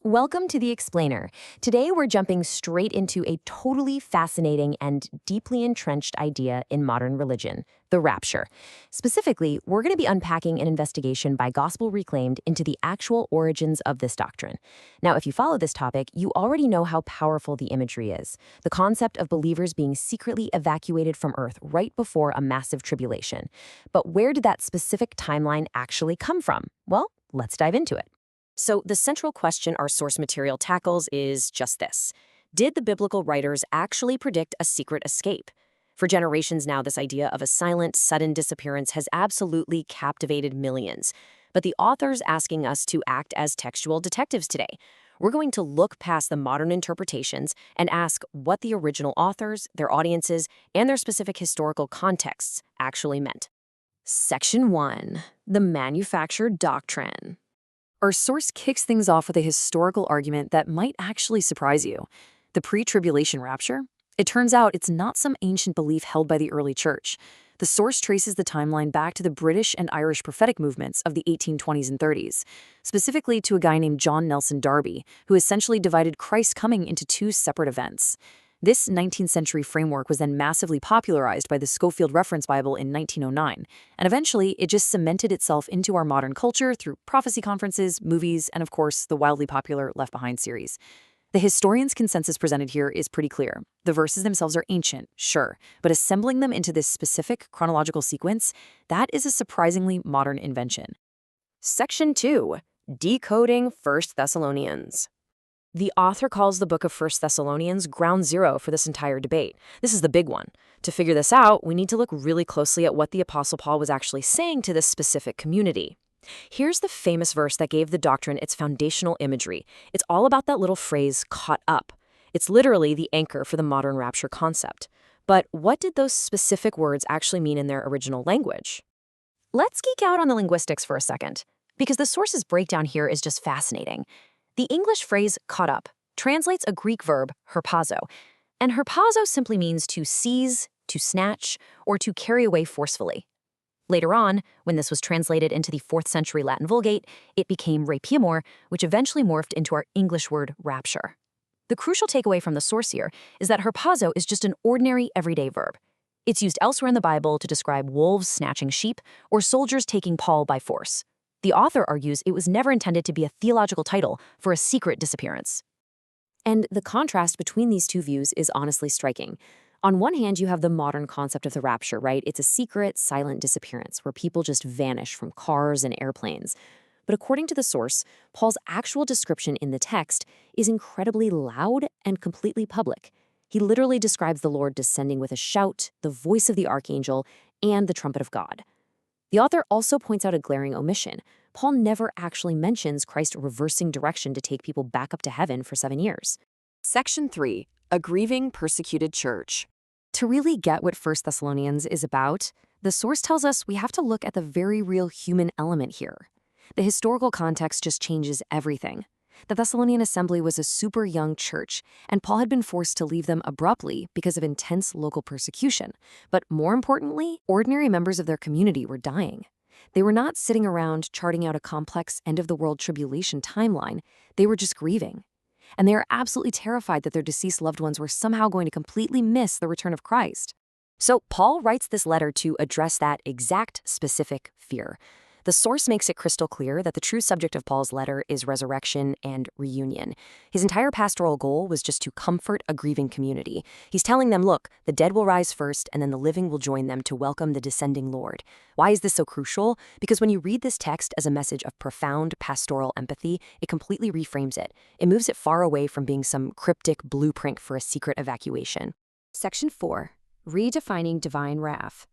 Welcome to The Explainer. Today we're jumping straight into a totally fascinating and deeply entrenched idea in modern religion, the rapture. Specifically, we're going to be unpacking an investigation by Gospel Reclaimed into the actual origins of this doctrine. Now, if you follow this topic, you already know how powerful the imagery is. The concept of believers being secretly evacuated from Earth right before a massive tribulation. But where did that specific timeline actually come from? Well, let's dive into it. So the central question our source material tackles is just this. Did the biblical writers actually predict a secret escape? For generations now, this idea of a silent, sudden disappearance has absolutely captivated millions. But the author's asking us to act as textual detectives today. We're going to look past the modern interpretations and ask what the original authors, their audiences, and their specific historical contexts actually meant. Section 1. The Manufactured Doctrine. Our source kicks things off with a historical argument that might actually surprise you. The pre-tribulation rapture? It turns out it's not some ancient belief held by the early church. The source traces the timeline back to the British and Irish prophetic movements of the 1820s and 30s, specifically to a guy named John Nelson Darby, who essentially divided Christ's coming into two separate events. This 19th century framework was then massively popularized by the Scofield Reference Bible in 1909, and eventually it just cemented itself into our modern culture through prophecy conferences, movies, and of course the wildly popular Left Behind series. The historian's consensus presented here is pretty clear. The verses themselves are ancient, sure, but assembling them into this specific chronological sequence, that is a surprisingly modern invention. Section 2. Decoding 1 Thessalonians. The author calls the book of 1 Thessalonians ground zero for this entire debate. This is the big one. To figure this out, we need to look really closely at what the Apostle Paul was actually saying to this specific community. Here's the famous verse that gave the doctrine its foundational imagery. It's all about that little phrase, caught up. It's literally the anchor for the modern rapture concept. But what did those specific words actually mean in their original language? Let's geek out on the linguistics for a second, because the source's breakdown here is just fascinating. The English phrase caught up translates a Greek verb, harpazō, and harpazō simply means to seize, to snatch, or to carry away forcefully. Later on, when this was translated into the 4th century Latin Vulgate, it became rapiemur, which eventually morphed into our English word rapture. The crucial takeaway from the source here is that harpazō is just an ordinary everyday verb. It's used elsewhere in the Bible to describe wolves snatching sheep or soldiers taking Paul by force. The author argues it was never intended to be a theological title for a secret disappearance. And the contrast between these two views is honestly striking. On one hand, you have the modern concept of the rapture, right? It's a secret, silent disappearance where people just vanish from cars and airplanes. But according to the source, Paul's actual description in the text is incredibly loud and completely public. He literally describes the Lord descending with a shout, the voice of the archangel, and the trumpet of God. The author also points out a glaring omission. Paul never actually mentions Christ reversing direction to take people back up to heaven for 7 years. Section 3. A grieving persecuted church. To really get what 1 Thessalonians is about, the source tells us we have to look at the very real human element here. The historical context just changes everything. The Thessalonian assembly was a super young church, and Paul had been forced to leave them abruptly because of intense local persecution. But more importantly, ordinary members of their community were dying. They were not sitting around charting out a complex end-of-the-world tribulation timeline. They were just grieving. And they are absolutely terrified that their deceased loved ones were somehow going to completely miss the return of Christ. So Paul writes this letter to address that exact specific fear. The source makes it crystal clear that the true subject of Paul's letter is resurrection and reunion. His entire pastoral goal was just to comfort a grieving community. He's telling them, look, the dead will rise first, and then the living will join them to welcome the descending Lord. Why is this so crucial? Because when you read this text as a message of profound pastoral empathy, it completely reframes it. It moves it far away from being some cryptic blueprint for a secret evacuation. Section 4. Redefining divine wrath.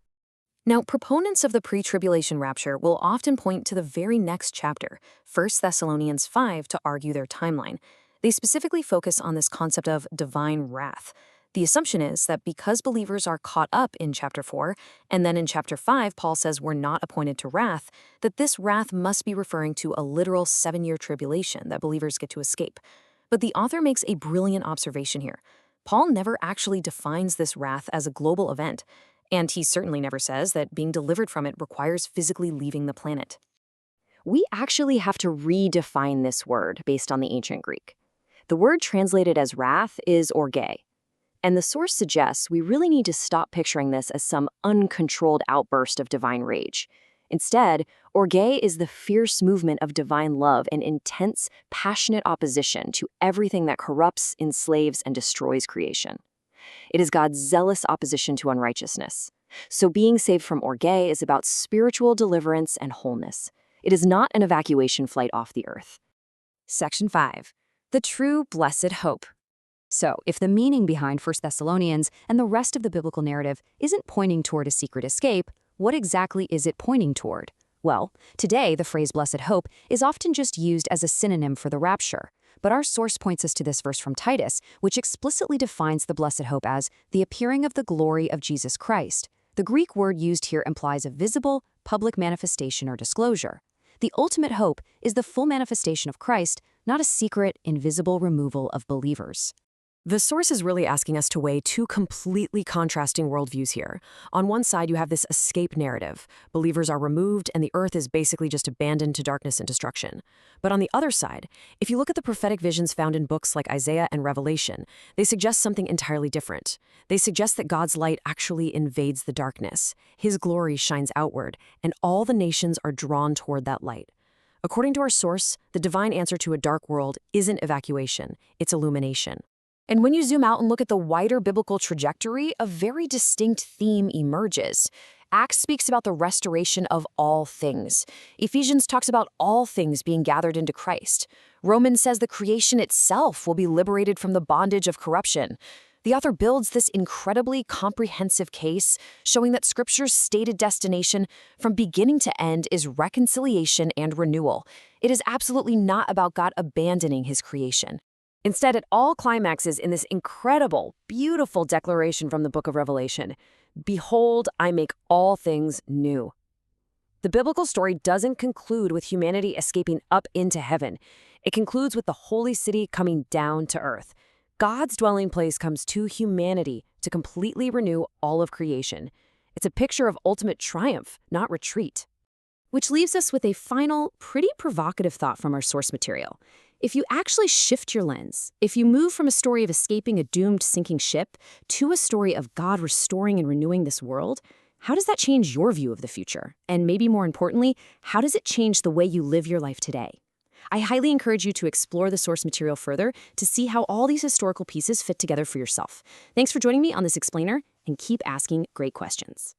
Now, proponents of the pre-tribulation rapture will often point to the very next chapter, 1 Thessalonians 5, to argue their timeline. They specifically focus on this concept of divine wrath. The assumption is that because believers are caught up in chapter 4, and then in chapter 5, Paul says we're not appointed to wrath, that this wrath must be referring to a literal 7-year tribulation that believers get to escape. But the author makes a brilliant observation here. Paul never actually defines this wrath as a global event. And he certainly never says that being delivered from it requires physically leaving the planet. we actually have to redefine this word based on the ancient Greek. The word translated as wrath is orge, and the source suggests we really need to stop picturing this as some uncontrolled outburst of divine rage. Instead, orge is the fierce movement of divine love and intense, passionate opposition to everything that corrupts, enslaves, and destroys creation. It is God's zealous opposition to unrighteousness. So being saved from orge is about spiritual deliverance and wholeness. It is not an evacuation flight off the earth. Section 5. The true blessed hope. So, if the meaning behind 1 Thessalonians and the rest of the biblical narrative isn't pointing toward a secret escape, what exactly is it pointing toward? Well, today the phrase blessed hope is often just used as a synonym for the rapture. But our source points us to this verse from Titus, which explicitly defines the blessed hope as the appearing of the glory of Jesus Christ. The Greek word used here implies a visible, public manifestation or disclosure. The ultimate hope is the full manifestation of Christ, not a secret, invisible removal of believers. The source is really asking us to weigh two completely contrasting worldviews here. On one side, you have this escape narrative. Believers are removed, and the earth is basically just abandoned to darkness and destruction. But on the other side, if you look at the prophetic visions found in books like Isaiah and Revelation, they suggest something entirely different. They suggest that God's light actually invades the darkness. His glory shines outward, and all the nations are drawn toward that light. According to our source, the divine answer to a dark world isn't evacuation, it's illumination. And when you zoom out and look at the wider biblical trajectory, a very distinct theme emerges. Acts speaks about the restoration of all things. Ephesians talks about all things being gathered into Christ. Romans says the creation itself will be liberated from the bondage of corruption. The author builds this incredibly comprehensive case, showing that Scripture's stated destination from beginning to end is reconciliation and renewal. It is absolutely not about God abandoning his creation. Instead, it all climaxes in this incredible, beautiful declaration from the book of Revelation. Behold, I make all things new. The biblical story doesn't conclude with humanity escaping up into heaven. It concludes with the holy city coming down to earth. God's dwelling place comes to humanity to completely renew all of creation. It's a picture of ultimate triumph, not retreat. Which leaves us with a final, pretty provocative thought from our source material. If you actually shift your lens, if you move from a story of escaping a doomed sinking ship to a story of God restoring and renewing this world, how does that change your view of the future? And maybe more importantly, how does it change the way you live your life today? I highly encourage you to explore the source material further to see how all these historical pieces fit together for yourself. Thanks for joining me on this explainer, and keep asking great questions.